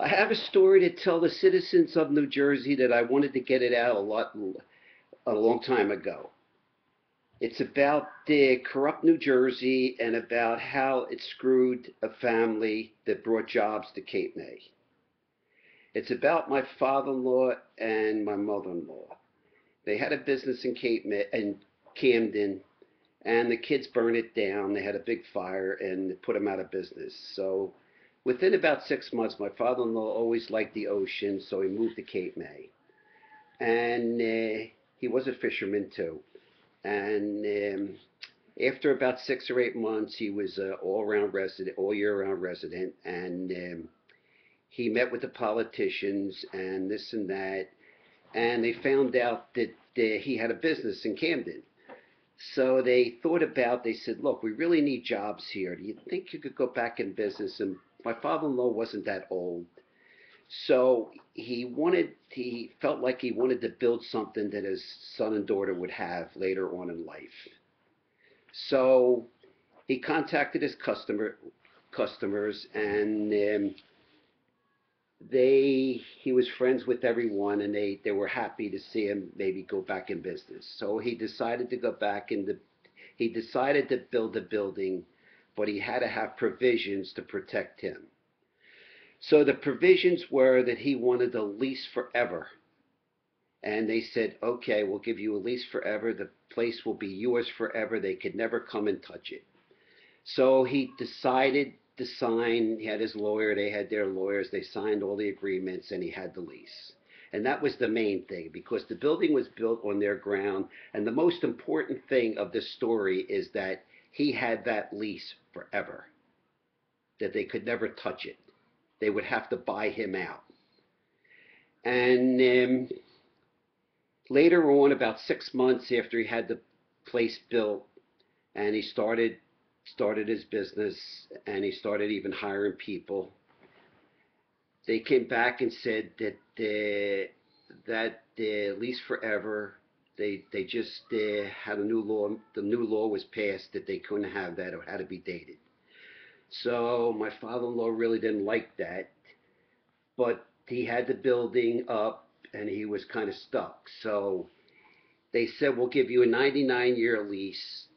I have a story to tell the citizens of New Jersey that I wanted to get it out a long time ago. It's about the corrupt New Jersey and about how it screwed a family that brought jobs to Cape May. It's about my father-in-law and my mother-in-law. They had a business in Cape May and Camden, and the kids burned it down. They had a big fire and put them out of business. So within about 6 months, my father-in-law always liked the ocean, so he moved to Cape May. And he was a fisherman too. And after about 6 or 8 months, he was all-around resident, all year-round resident, and he met with the politicians and this and that, and they found out that he had a business in Camden. So they thought about, they said, look, we really need jobs here. Do you think you could go back in business? And my father-in-law wasn't that old. So he felt like he wanted to build something that his son and daughter would have later on in life. So he contacted his customers, and he was friends with everyone, and they were happy to see him maybe go back in business. So he decided to go back he decided to build a building, but he had to have provisions to protect him. So the provisions were that he wanted a lease forever. And they said, okay, we'll give you a lease forever. The place will be yours forever. They could never come and touch it. So he decided to sign. He had his lawyer. They had their lawyers. They signed all the agreements, and he had the lease. And that was the main thing, because the building was built on their ground. And the most important thing of this story is that he had that lease forever, that they could never touch it. They would have to buy him out. And later on, about 6 months after he had the place built, and he started his business, and he started even hiring people, they came back and said that the lease forever, they just had a new law. The new law was passed that they couldn't have that. It had to be dated. So my father-in-law really didn't like that, but he had the building up, and he was kind of stuck. So they said, we'll give you a 99-year lease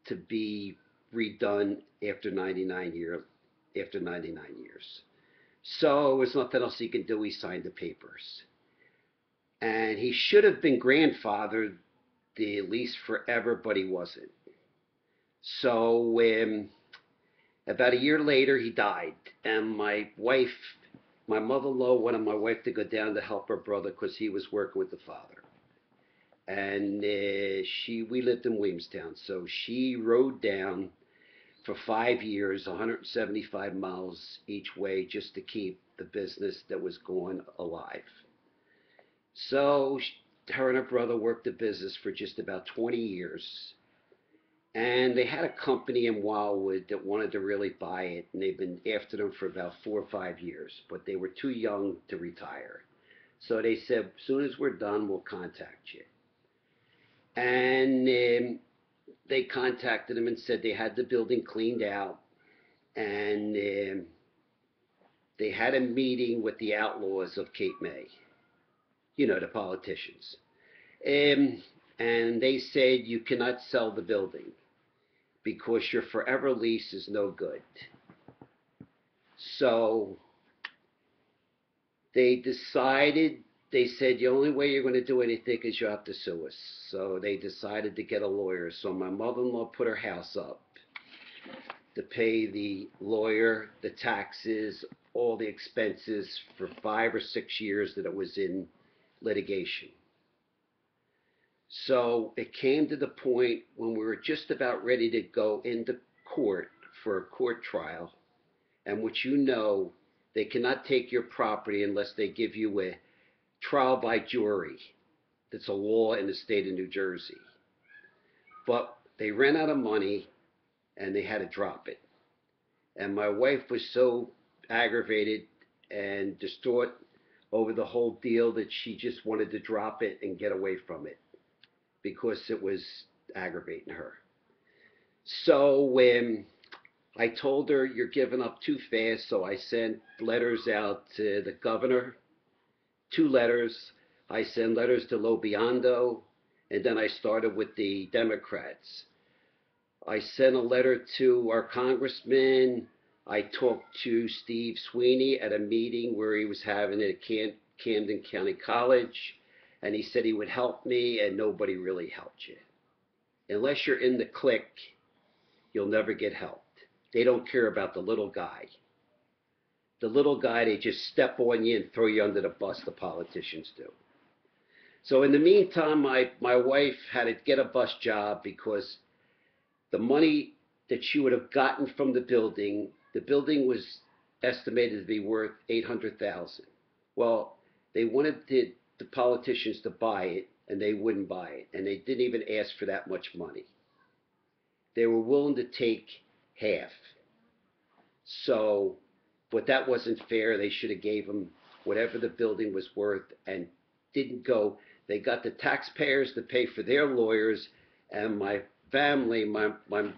to be redone after 99 years. So there was nothing else he could do. He signed the papers. And he should have been grandfathered the lease forever, but he wasn't. So about a year later, he died. And my mother-in-law wanted my wife to go down to help her brother because he was working with the father. And we lived in Williamstown. So she rode down for 5 years, 175 miles each way, just to keep the business that was going alive. So her and her brother worked the business for just about 20 years. And they had a company in Wildwood that wanted to really buy it, and they've been after them for about 4 or 5 years, but they were too young to retire. So they said, as soon as we're done, we'll contact you. And they contacted him and said they had the building cleaned out, and they had a meeting with the outlaws of Cape May, the politicians. And they said, you cannot sell the building because your forever lease is no good. So they said, the only way you're going to do anything is you have to sue us. So they decided to get a lawyer. So my mother-in-law put her house up to pay the lawyer, the taxes, all the expenses for 5 or 6 years that it was in litigation. So it came to the point when we were just about ready to go into court for a court trial, and which they cannot take your property unless they give you a trial by jury. That's a law in the state of New Jersey. But they ran out of money, and they had to drop it. And my wife was so aggravated and distraught over the whole deal that she just wanted to drop it and get away from it, because it was aggravating her. So I told her you're giving up too fast, so I sent letters out to the governor, 2 letters. I sent letters to Lobiondo, and then I started with the Democrats. I sent a letter to our congressman. I talked to Steve Sweeney at a meeting where he was having it at Camden County College, and he said he would help me, and nobody really helped you. Unless you're in the clique, you'll never get helped. They don't care about the little guy. The little guy, they just step on you and throw you under the bus, the politicians do. So in the meantime, my wife had to get a bus job because the money that she would have gotten from the building was estimated to be worth $800,000. Well, they wanted the politicians to buy it, and they wouldn't buy it, and they didn't even ask for that much money. They were willing to take half. So, but that wasn't fair. They should have gave them whatever the building was worth and didn't go. They got the taxpayers to pay for their lawyers, and my family, my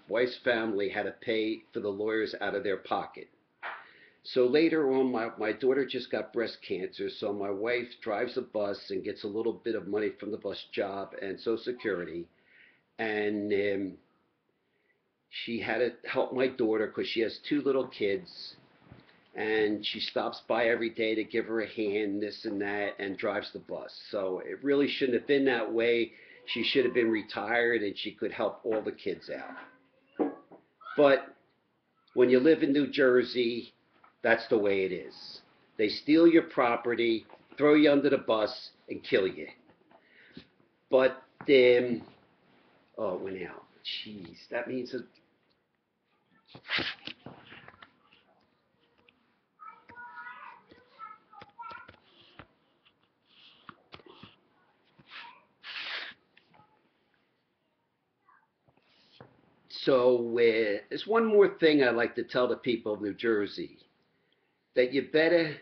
wife's family, had to pay for the lawyers out of their pocket. So later on, my daughter just got breast cancer, so my wife drives a bus and gets a little bit of money from the bus job and Social Security, and she had to help my daughter because she has 2 little kids, and she stops by every day to give her a hand, this and that, and drives the bus. So it really shouldn't have been that way. She should have been retired, and she could help all the kids out. But when you live in New Jersey, that's the way it is. They steal your property, throw you under the bus, and kill you. But, oh, it went out. Jeez, that means so there's one more thing I'd like to tell the people of New Jersey, that you better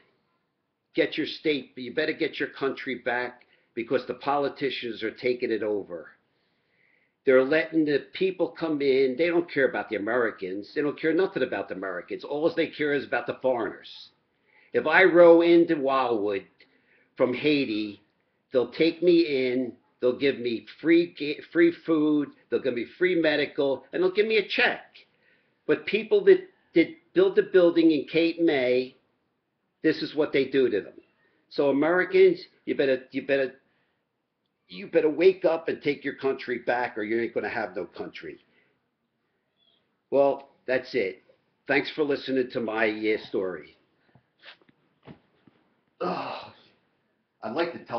get your state, you better get your country back because the politicians are taking it over. They're letting the people come in. They don't care about the Americans. They don't care nothing about the Americans. All they care is about the foreigners. If I row into Wildwood from Haiti, they'll take me in. They'll give me free food. They'll give me free medical, and they'll give me a check. But people that build the building in Cape May, this is what they do to them. So Americans, you better wake up and take your country back, or you ain't going to have no country. Well, that's it. Thanks for listening to my story. Oh, I'd like to tell